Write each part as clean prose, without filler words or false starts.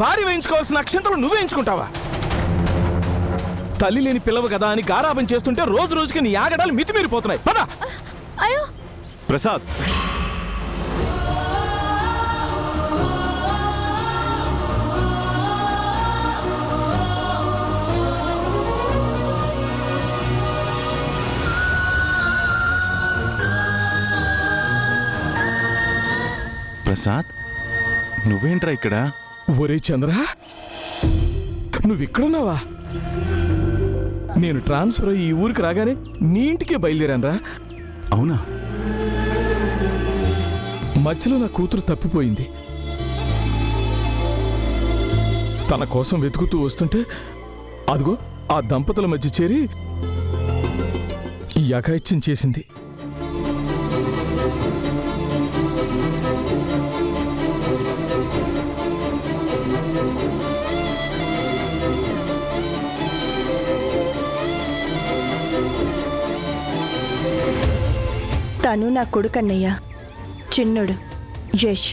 భార్య వేయించుకోవాల్సిన అక్షంతలు నువ్వు వేయించుకుంటావా? తల్లి లేని పిల్లవు కదా అని గారాబం చేస్తుంటే రోజు రోజుకి నీ ఆగడాలు మితిమీరిపోతున్నాయి. పద. అయ్యో ప్రసాద్, ప్రసాద్ నువ్వేంట్రా ఇక్కడ? ఒరే చంద్ర, నువ్విక్కడున్నావా? నేను ట్రాన్స్ఫర్ అయ్యి ఈ ఊరికి రాగానే నీ ఇంటికే బయలుదేరానరా. అవునా? మధ్యలో నా కూతురు తప్పిపోయింది. తన కోసం వెతుకుతూ వస్తుంటే అదిగో ఆ దంపతుల మధ్య చేరి ఈ అఘాయిత్యం చేసింది. తను నా కొడుకన్నయ్య, చిన్నుడు యష్.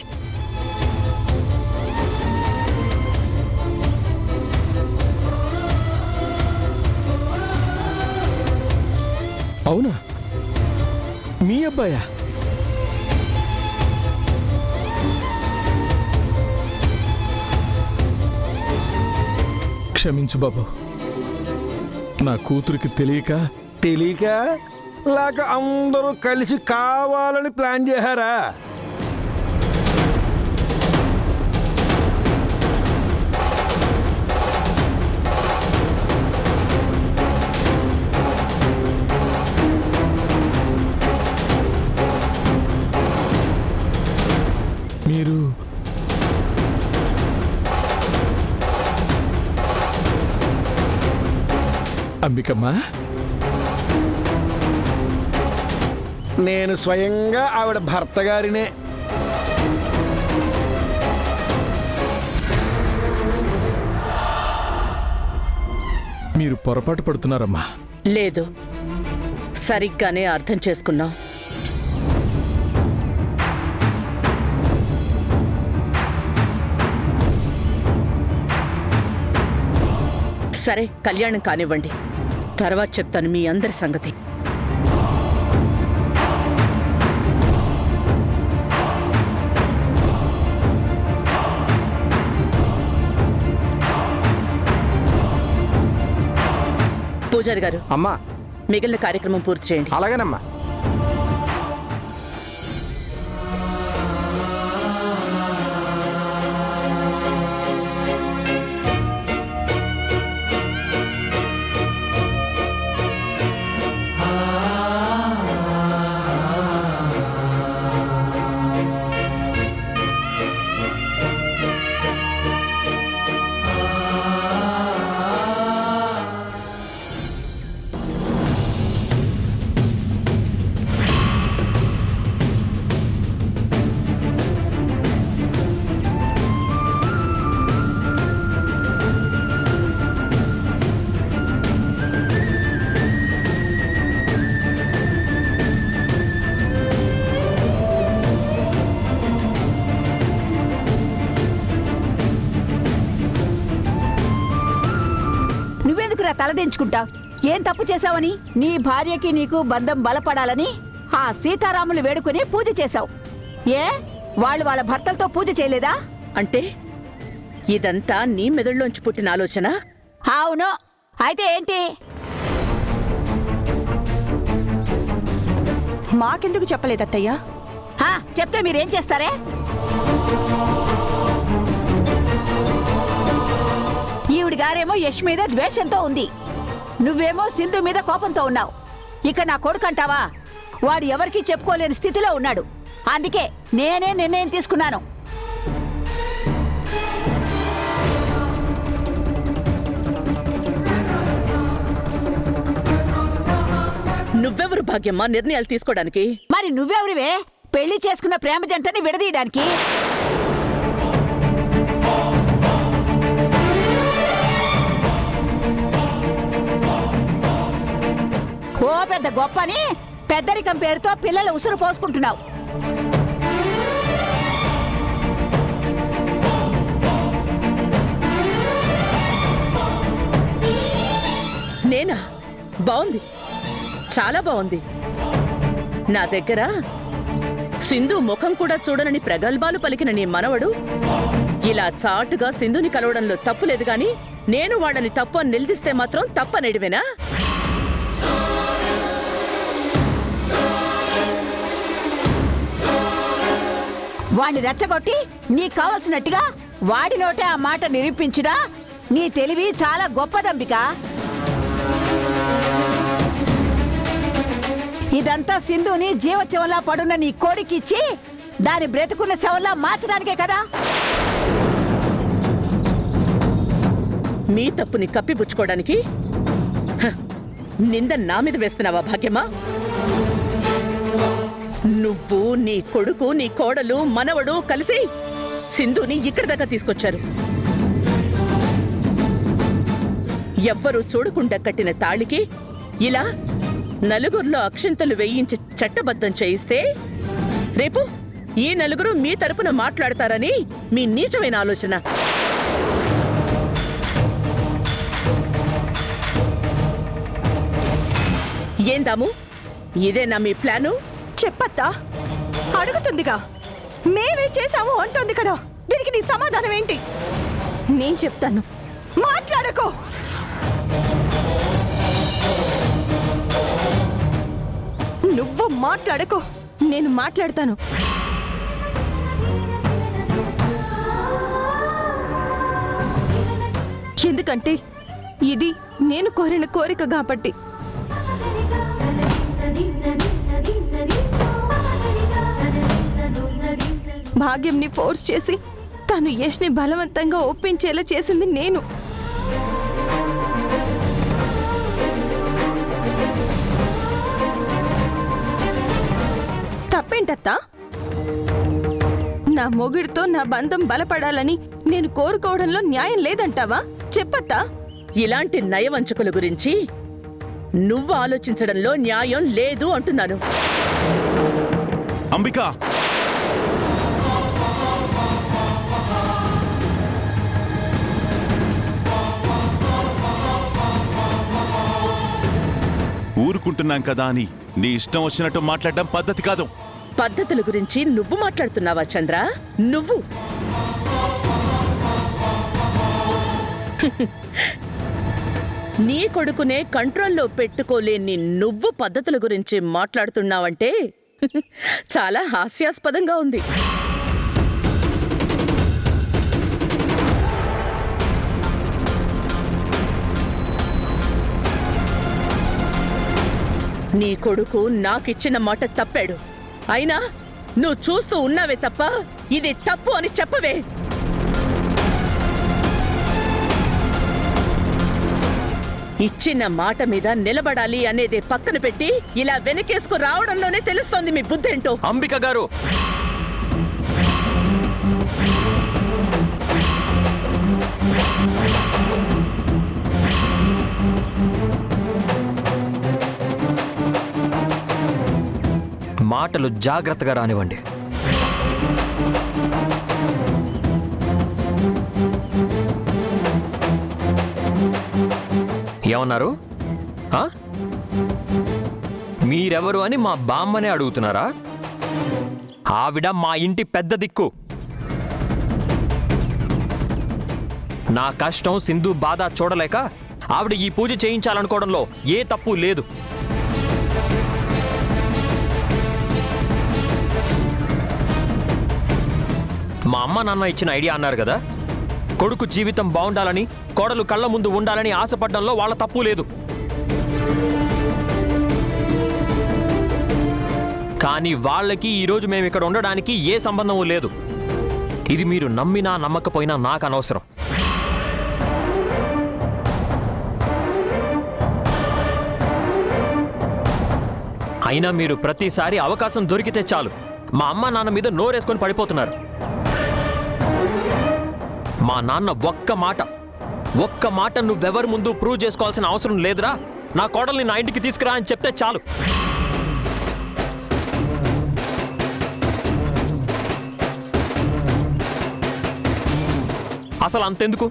అవునా? మీ అబ్బాయా? క్షమించు బాబు, నా కూతురికి తెలియక లేక అందరూ కలిసి కావాలని ప్లాన్ చేశారా? మీరు అంబికమ్మా, నేను స్వయంగా ఆవిడ భర్త గారినే. మీరు పొరపాటు పడుతున్నారమ్మా. లేదు, సరిగ్గానే అర్థం చేసుకున్నాం. సరే, కళ్యాణం కానివ్వండి, తర్వాత చెప్తాను మీ అందరి సంగతి. పూజారి గారు, అమ్మా, మిగిలిన కార్యక్రమం పూర్తి చేయండి. అలాగేనమ్మా. తలదించుకుంటా? ఏం తప్పు చేశావని? నీ భార్యకి నీకు బంధం బలపడాలని ఆ సీతారాములు వేడుకుని పూజ చేశావు. ఏ వాళ్ళు వాళ్ళ భర్తలతో పూజ చేయలేదా? అంటే ఇదంతా నీ మెదడులోంచి పుట్టిన ఆలోచన? అవును. అయితే ఏంటి? మాకెందుకు చెప్పలేదత్తయ్యా? చెప్తే మీరేం చేస్తారే? ఈవిడ గారేమో యష్ మీద ద్వేషంతో ఉంది, నువ్వేమో సింధు మీద కోపంతో ఉన్నావు. ఇక నా కొడుకంటావా? వాడు ఎవరికీ చెప్పుకోలేని స్థితిలో ఉన్నాడు. అందుకే నేనే నిర్ణయం తీసుకున్నాను. నువ్వెవరు భాగ్యమ్మా నిర్ణయాలు తీసుకోవడానికి? మరి నువ్వెవరివే పెళ్లి చేసుకున్న ప్రేమ జంటని విడదీయడానికి? ఓ పెద్ద గొప్పని పెద్దరికం పేరుతో పిల్లల ఉసురు పోసుకుంటున్నావు. నేనా? బాగుంది, చాలా బాగుంది. నా దగ్గర సింధు ముఖం కూడా చూడనని ప్రగల్భాలు పలికిన నీ మనవడు ఇలా చాటుగా సింధుని కలవడంలో తప్పులేదు గాని నేను వాళ్ళని తప్పు అని నిలదీస్తే మాత్రం తప్పనేడివేనా? వాణ్ణి రెచ్చగొట్టి నీకు కావలసినట్టుగా వాడి నోటే ఆ మాట నిరూపించినా నీ తెలివి చాలా గొప్పదంబిక. ఇదంతా సింధుని జీవచవంలా పడున్న నీ కోడికిచ్చి దాని బ్రతుకున్న శవంలా మార్చడానికే కదా. మీ తప్పుని కప్పిపుచ్చుకోవడానికి నింద నా మీద వేస్తున్నావా భాగ్యమా? నువ్వు, నీ కొడుకు, నీ కోడలు, మనవడు కలిసి సింధుని ఇక్కడి దాకా తీసుకొచ్చారు. ఎవ్వరూ చూడకుండా కట్టిన తాళికి ఇలా నలుగురిలో అక్షింతలు వేయించి చట్టబద్ధం చేయిస్తే రేపు ఈ నలుగురు మీ తరపున మాట్లాడతారని మీ నీచమైన ఆలోచన. ఏందాము, ఇదేనా మీ ప్లాను? చెప్పత్తా, అడుగుతుందిగా. మేమే చేశాము అంటుంది కదా, దీనికి నీ సమాధానం ఏంటి? నేను చెప్తాను, మాట్లాడకో. నువ్వు మాట్లాడకో, నేను మాట్లాడతాను. ఎందుకంటే ఇది నేను కోరిన కోరిక కాబట్టి. భాగ్యంని ఫోర్స్ చేసి తను యష్ని బలవంతంగా ఒప్పించేలా చేసింది నేను. తప్పేంటత్తా? నా మొగుడితో నా బంధం బలపడాలని నేను కోరుకోవడంలో న్యాయం లేదంటావా? చెప్పత్తా. ఇలాంటి నయవంచకుల గురించి నువ్వు ఆలోచించడంలో న్యాయం లేదు అంటున్నాను. అంబిక, ఊరుకుంటున్నాం కదా అని నీ ఇష్టం వచ్చినట్టు మాట్లాడడం పద్ధతి కాదు. పద్ధతుల గురించి నువ్వు మాట్లాడుతున్నావా చంద్ర? నువ్వు నీ కొడుకునే కంట్రోల్లో పెట్టుకోలేని నువ్వు పద్ధతుల గురించి మాట్లాడుతున్నావంటే చాలా హాస్యాస్పదంగా ఉంది. నీ కొడుకు నాకిచ్చిన మాట తప్పాడు. అయినా నువ్వు చూస్తూ ఉన్నావే తప్ప ఇది తప్పు అని చెప్పవే. ఇచ్చిన మాట మీద నిలబడాలి అనేదే పక్కన పెట్టి ఇలా వెనకేసుకు రావడంలోనే తెలుస్తోంది మీ బుద్ధేంటో. అంబిక గారు, మాటలు జాగ్రత్తగా రానివ్వండి. ఏమన్నారు? మీరెవరు అని మా బామ్మనే అడుగుతున్నారా? ఆవిడ మా ఇంటి పెద్ద దిక్కు. నా కష్టం, సింధు బాధ చూడలేక ఆవిడ ఈ పూజ చేయించాలనుకోవడంలో ఏ తప్పు లేదు. మా అమ్మ నాన్న ఇచ్చిన ఐడియా అన్నారు కదా, కొడుకు జీవితం బాగుండాలని, కోడలు కళ్ళ ముందు ఉండాలని ఆశపడ్డంలో వాళ్ళ తప్పు లేదు. కానీ వాళ్ళకి ఈరోజు మేము ఇక్కడ ఉండడానికి ఏ సంబంధము లేదు. ఇది మీరు నమ్మినా నమ్మకపోయినా నాకు అనవసరం. అయినా మీరు ప్రతిసారి అవకాశం దొరికితే చాలు మా అమ్మ నాన్న మీద నోరేసుకొని పడిపోతున్నారు. మా నాన్న ఒక్క మాట నువ్వెవరి ముందు ప్రూవ్ చేసుకోవాల్సిన అవసరం లేదురా, నా కోడల్ని నా ఇంటికి తీసుకురా అని చెప్తే చాలు. అసలు అంతెందుకు,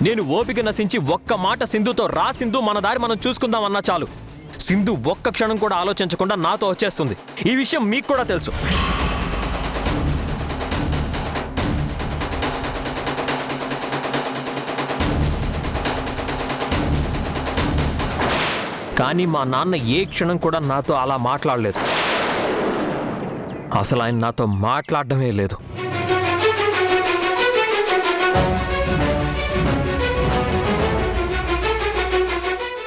నేను ఓపిక నశించి ఒక్క మాట సింధుతో రా సింధు మన దారి మనం చూసుకుందాం అన్నా చాలు, సింధు ఒక్క క్షణం కూడా ఆలోచించకుండా నాతో వచ్చేస్తుంది. ఈ విషయం మీకు కూడా తెలుసు. కానీ మా నాన్న ఏ క్షణం కూడా నాతో అలా మాట్లాడలేదు. అసలు ఆయన నాతో మాట్లాడడమే లేదు.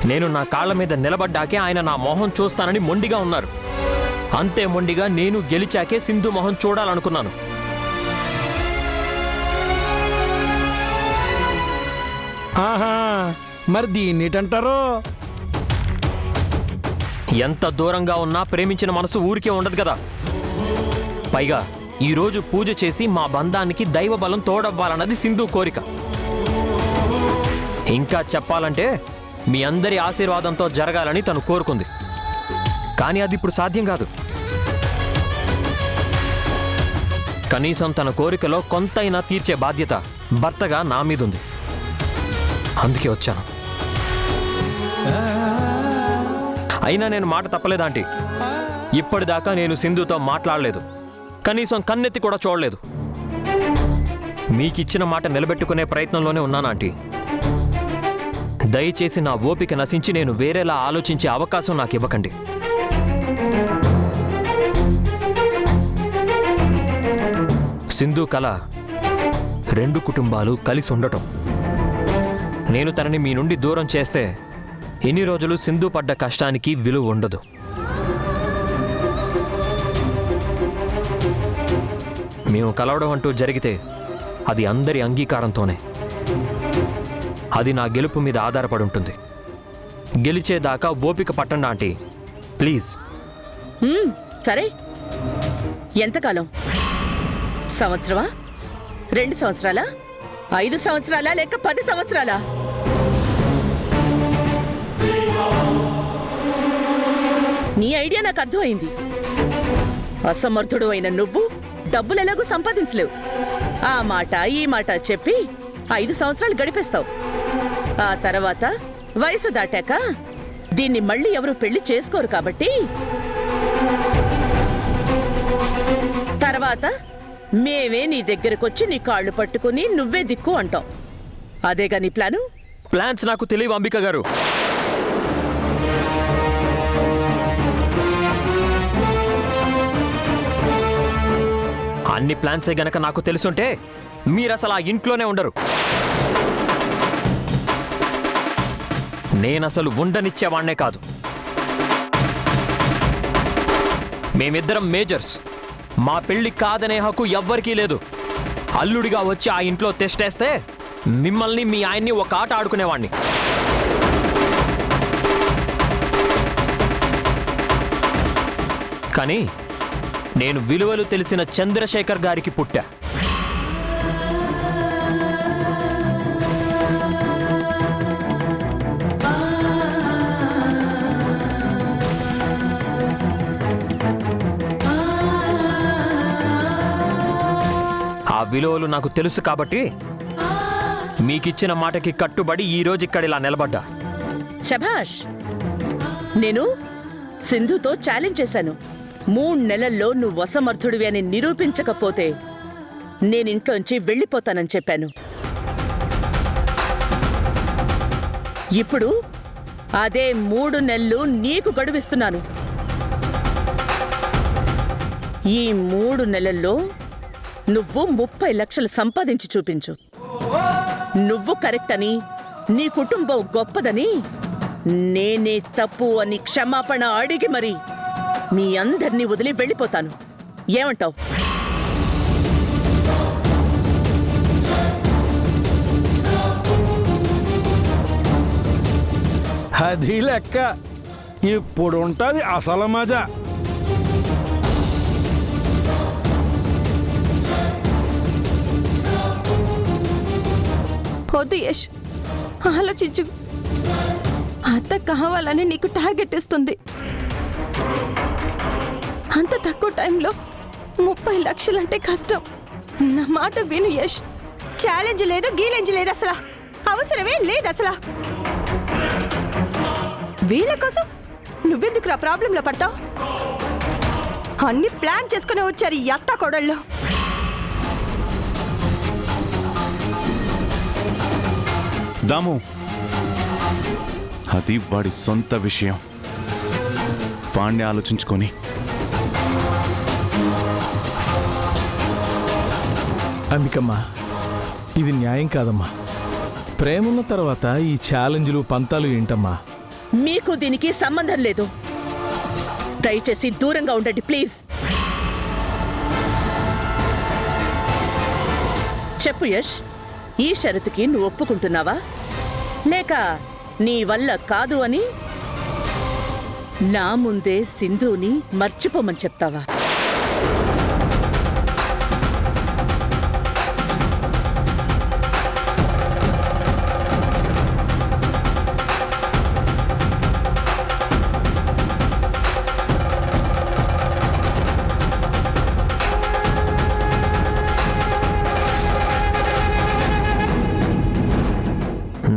నేను నా కాళ్ళ మీద నిలబడ్డాకే ఆయన నా మొహం చూస్తానని మొండిగా ఉన్నారు. అంతే మొండిగా నేను గెలిచాకే సింధు మొహం చూడాలనుకున్నాను. ఆహా, మరి దీన్నిటంటారు? ఎంత దూరంగా ఉన్నా ప్రేమించిన మనసు ఊరికే ఉండదు కదా. పైగా ఈరోజు పూజ చేసి మా బంధానికి దైవ బలం తోడవ్వాలన్నది సింధు కోరిక. ఇంకా చెప్పాలంటే మీ అందరి ఆశీర్వాదంతో జరగాలని తను కోరుకుంది. కానీ అది ఇప్పుడు సాధ్యం కాదు. కనీసం తన కోరికలో కొంతైనా తీర్చే బాధ్యత భర్తగా నా మీదుంది. అందుకే వచ్చాను. అయినా నేను మాట తప్పలేదు ఆంటీ. ఇప్పటిదాకా నేను సింధుతో మాట్లాడలేదు, కనీసం కన్నెత్తి కూడా చూడలేదు. మీకిచ్చిన మాట నిలబెట్టుకునే ప్రయత్నంలోనే ఉన్నాను ఆంటీ. దయచేసి నా ఓపిక నశించి నేను వేరేలా ఆలోచించే అవకాశం నాకు ఇవ్వకండి. సింధు కళ రెండు కుటుంబాలు కలిసి ఉండటం. నేను తనని మీ నుండి దూరం చేస్తే ఎన్ని రోజులు సింధు పడ్డ కష్టానికి విలువ ఉండదు. మేము కలవడం అంటూ జరిగితే అది అందరి అంగీకారంతోనే. అది నా గెలుపు మీద ఆధారపడి ఉంటుంది. గెలిచేదాకా ఓపిక పట్టండి ఆంటీ, ప్లీజ్. సరే, ఎంతకాలం? సంవత్సరమా? 2 సంవత్సరాలా? 5 సంవత్సరాలా? లేక 10 సంవత్సరాలా? నీ ఐడియా నాకు అర్థమైంది. అసమర్థుడు అయిన నువ్వు డబ్బులు ఎలాగూ సంపాదించలేవు. ఆ మాట ఈ మాట చెప్పి 5 సంవత్సరాలు గడిపేస్తావు. ఆ తర్వాత వయసు దాటాక దీన్ని మళ్ళీ ఎవరు పెళ్లి చేసుకోరు కాబట్టి తర్వాత మేమే నీ దగ్గరకొచ్చి నీ కాళ్ళు పట్టుకుని నువ్వే దిక్కు అంటాం. అదేగా నీ ప్లాను? ప్లాన్స్ నాకు తెలియవు అంబిక గారు. అన్ని ప్లాన్సే గనక నాకు తెలుసుంటే మీరసలు ఆ ఇంట్లోనే ఉండరు. నేనసలు ఉండనిచ్చేవాణ్ణే కాదు. మేమిద్దరం మేజర్స్. మా పెళ్లి కాదనే హక్కు ఎవ్వరికీ లేదు. అల్లుడిగా వచ్చి ఆ ఇంట్లో తెస్టేస్తే మిమ్మల్ని మీ ఆయన్ని ఒక ఆట ఆడుకునేవాణ్ణి. కానీ నేను విలువలు తెలిసిన చంద్రశేఖర్ గారికి పుట్టా. ఆ విలువలు నాకు తెలుసు కాబట్టి మీకిచ్చిన మాటకి కట్టుబడి ఈ రోజు ఇక్కడ ఇలా నిలబడ్డా. శభాష్! నేను సింధుతో ఛాలెంజ్ చేశాను. 3 నెలల్లో నువ్వు అసమర్థుడివి అని నిరూపించకపోతే నేనింట్లోంచి వెళ్ళిపోతానని చెప్పాను. ఇప్పుడు అదే 3 నెలలు నీకు గడువిస్తున్నాను. ఈ 3 నెలల్లో నువ్వు 30 లక్షలు సంపాదించి చూపించు. నువ్వు కరెక్ట్ అని, నీ కుటుంబం గొప్పదని, నేనే తప్పు అని క్షమాపణ అడిగి మరి మీ అందరినీ వదిలి వెళ్ళిపోతాను. ఏమంటావ్? అది లెక్క. ఇప్పుడు ఉంటుంది అసలు మజా. వద్దు యష్, ఆలోచించు. అత్త కావాలని నీకు టార్గెట్ ఇస్తుంది. అంత తక్కువ టైంలో 30 లక్షలంటే కష్టం. నా మాట విను యష్. ఛాలెంజ్ లేదు, గీలెంజ్ లేదు. అసలు అవసరమే లేదు అసలు. వీళ్ళ కోసం నువ్వెందుకురా ప్రాబ్లంలో పడతావు? అన్ని ప్లాన్ చేసుకుని వచ్చారు ఈ అత్త కొడళ్ళు. దాము, అది వాడి సొంత విషయం. వాణ్ణి ఆలోచించుకొని. అంబికమ్మా, ఇది న్యాయం కాదమ్మా. ప్రేమున్న తర్వాత ఈ ఛాలెంజ్లు పంతాలు ఏంటమ్మా? మీకు దీనికి సంబంధం లేదు. దయచేసి దూరంగా ఉండండి ప్లీజ్. చెప్పు యష్, ఈ షరతుకి నువ్వు ఒప్పుకుంటున్నావా, లేక నీ వల్ల కాదు అని నా ముందే సింధుని మర్చిపోమని చెప్తావా?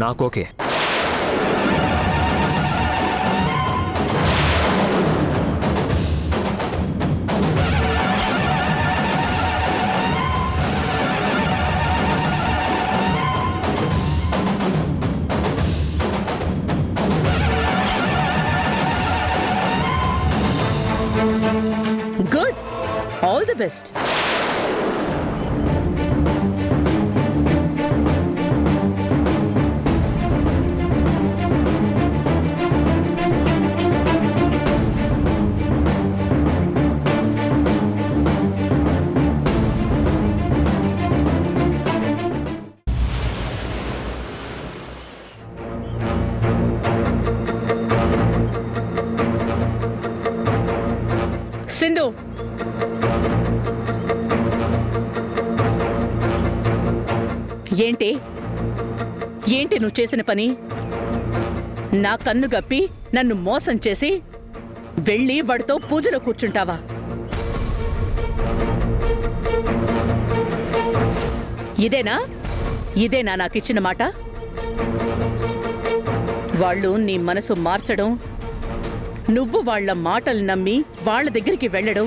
నాకోకే. Good, all the best. Sindhu, ఏంటి ఏంటి నువ్వు చేసిన పని? నా కన్ను గప్పి నన్ను మోసం చేసి వెళ్ళి వాడితో పూజలో కూర్చుంటావా? ఇదేనా నాకిచ్చిన మాట? వాళ్ళు నీ మనసు మార్చడం, నువ్వు వాళ్ల మాటలు నమ్మి వాళ్ల దగ్గరికి వెళ్ళడం,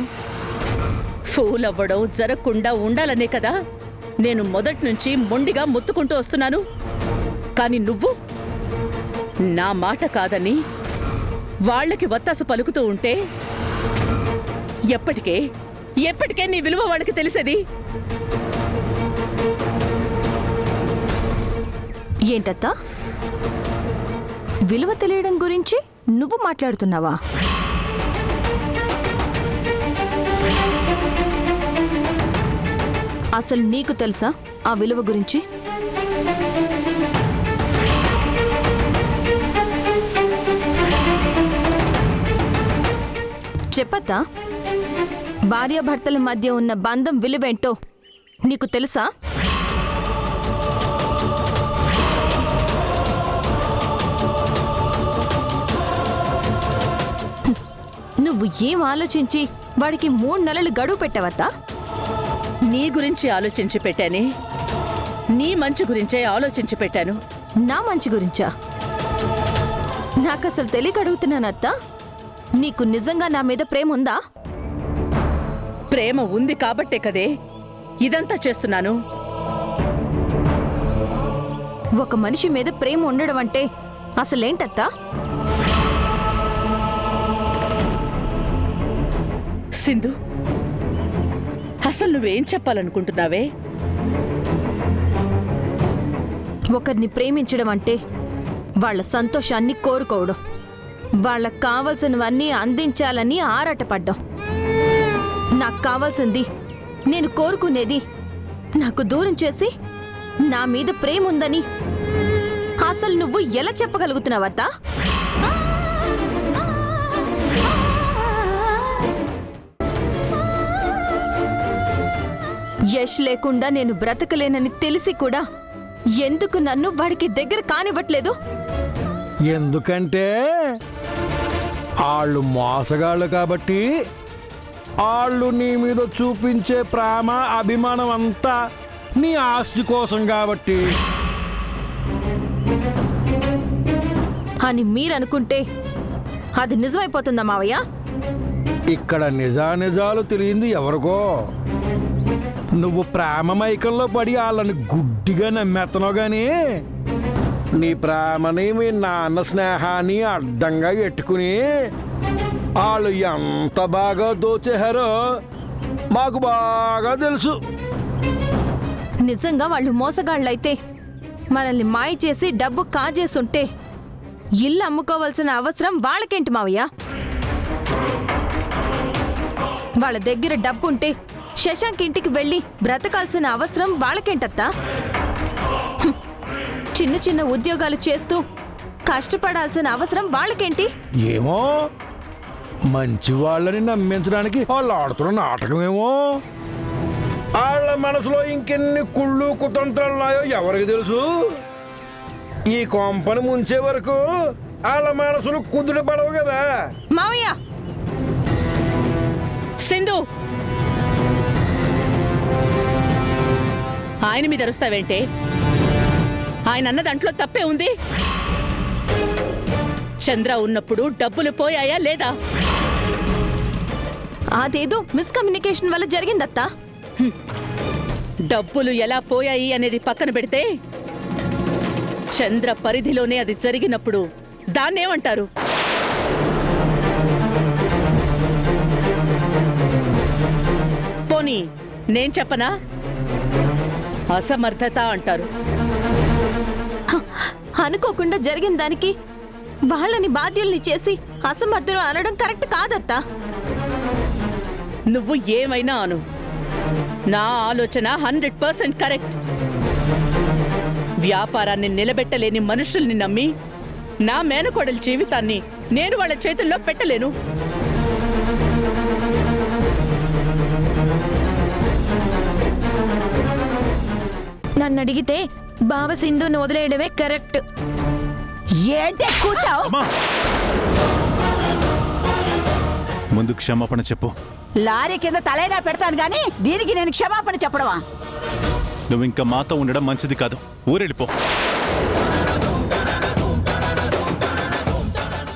ఫూల్ అవ్వడం జరగకుండా ఉండాలనే కదా నేను మొదటి నుంచి మొండిగా మొత్తుకుంటూ వస్తున్నాను. కానీ నువ్వు నా మాట కాదని వాళ్ళకి వత్తాసు పలుకుతూ ఉంటే ఎప్పటికే నీ విలువ వాళ్ళకి తెలిసేది. ఏంటత్తా, విలువ తెలియడం గురించి నువ్వు మాట్లాడుతున్నావా? అసలు నీకు తెలుసా ఆ విలువ గురించి? చెప్పత్తా, భార్యాభర్తల మధ్య ఉన్న బంధం విలువేంటో నీకు తెలుసా? నువ్వు ఏం ఆలోచించి వాడికి 3 నెలలు గడువు పెట్టావత్తా? నీ గురించి ఆలోచించి పెట్టానే, నీ మంచి గురించే ఆలోచించి పెట్టాను. నా మంచి గురించా? నాకసలు తెలియక అడుగుతున్నానత్తా, నీకు నిజంగా నా మీద ప్రేమ ఉందా? ప్రేమ ఉంది కాబట్టే కదే ఇదంతా చేస్తున్నాను. ఒక మనిషి మీద ప్రేమ ఉండడం అంటే అసలేంటత్తా? సింధు, అసలు నువ్వేం చెప్పాలనుకుంటున్నావే? ఒకరిని ప్రేమించడం అంటే వాళ్ళ సంతోషాన్ని కోరుకోవడం, వాళ్ళకు కావలసినవన్నీ అందించాలని ఆరాటపడ్డం. నాకు కావాల్సింది, నేను కోరుకునేది నాకు దూరం చేసి నా మీద ప్రేమ ఉందని అసలు నువ్వు ఎలా చెప్పగలుగుతున్నావత్తా? యష్ లేకుండా నేను బ్రతకలేనని తెలిసి కూడా ఎందుకు నన్ను వాడికి దగ్గర కానివ్వట్లేదు? ఎందుకంటే వాళ్ళు మోసగాళ్ళు కాబట్టి. వాళ్ళు నీ మీద చూపించే ప్రేమ అభిమానం అంతా నీ ఆస్తి కోసం కాబట్టి. అని మీరనుకుంటే అది నిజమైపోతుందా మావయ్య? ఇక్కడ నిజానిజాలు తెలియంది ఎవరికో. నువ్వు ప్రేమ మైకంలో పడి వాళ్ళని గుడ్డిగా నమ్మేస్తున్నావు గాని నీ ప్రేమని మీ నాన్న స్నేహాన్ని అడ్డంగా ఎట్టుకుని వాళ్ళు ఎంత బాగా దోచేశారో మాకు బాగా తెలుసు. నిజంగా వాళ్ళు మోసగాళ్ళైతే మనల్ని మాయ చేసి డబ్బు కాజేసుంటే ఇల్లు అమ్ముకోవాల్సిన అవసరం వాళ్ళకేంటి మావయ్య? వాళ్ళ దగ్గర డబ్బుంటే శశాంక్ ఇంటికి వెళ్ళి బ్రతకాల్సిన అవసరం వాళ్ళకేంటత్తా? హ్మ్. చిన్న చిన్న ఉద్యోగాలు చేస్తూ కష్టపడాల్సిన అవసరం వాళ్ళకేంటి? ఏమో మంచి వాళ్ళని నమ్మించడానికి వాళ్ళు ఆడుతున్న నాటకమేమో. వాళ్ళ మనసులో ఇంకెన్ని కుళ్ళు కుతంత్రాలు ఉన్నాయో ఎవరికి తెలుసు. ఈ కొంపని ముంచే వరకు వాళ్ళ మనసులు కుదుట పడవు కదా. మావయ్య! సింధు, ఆయన మీద అరుస్తావేంటే? ఆయన అన్న దాంట్లో తప్పే ఉంది. చంద్ర ఉన్నప్పుడు డబ్బులు పోయాయా లేదా? అదేదో మిస్కమ్యూనికేషన్ వల్ల జరిగిందత్తా. డబ్బులు ఎలా పోయాయి అనేది పక్కన పెడితే చంద్ర పరిధిలోనే అది జరిగినప్పుడు దాన్నేమంటారు? పోనీ నేను చెప్పనా? అసమర్థత అంటారు. అనుకోకుండా జరిగిన దానికి వాళ్ళని బాధ్యుల్ని చేసి అసమర్థులు అనడం కరెక్ట్ కాదత్తా. నువ్వు ఏమైనా అను, నా ఆలోచన 100% కరెక్ట్. వ్యాపారాన్ని నిలబెట్టలేని మనుషుల్ని నమ్మి నా మేనకోడలి జీవితాన్ని నేను వాళ్ళ చేతుల్లో పెట్టలేను. నన్ను అడిగితే బావ సింధుని వదిలేయడమే కరెక్ట్. ఏంటే కూర్చావు? అమ్మా, ముందు క్షమాపణ చెప్పు. లారీ కింద తలైనా పెడతాను గాని దీనికి నేను క్షమాపణ చెప్పడమా? నువ్వు ఇంకా మాతో ఉండడం మంచిది కాదు. ఊరెళ్ళిపో.